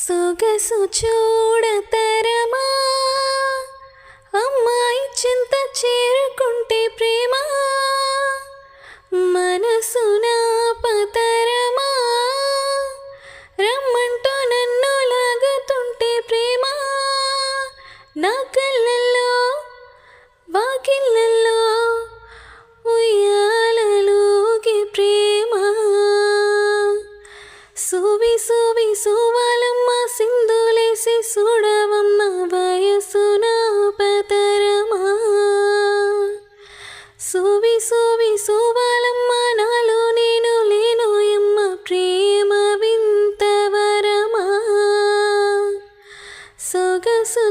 సొగసు చూడతరమా అమ్మాయి చింత చేరుకుంటే ప్రేమ మనసున పతరమా రమ్మంటూ నన్ను లాగుతుంటే ప్రేమ నా కళ్ళల్లో వాకిళ్ళల్లో ఉయ్యాలలోకి ప్రేమ సూవి సూవి సూవాలమ్మ సింధులేసి చూడవమ్మ వయసున పతరమా సూవి సూవి సూవాలమ్మ నాలో నేను లేనోయమ్మ ప్రేమ వింతవరమా సొగసు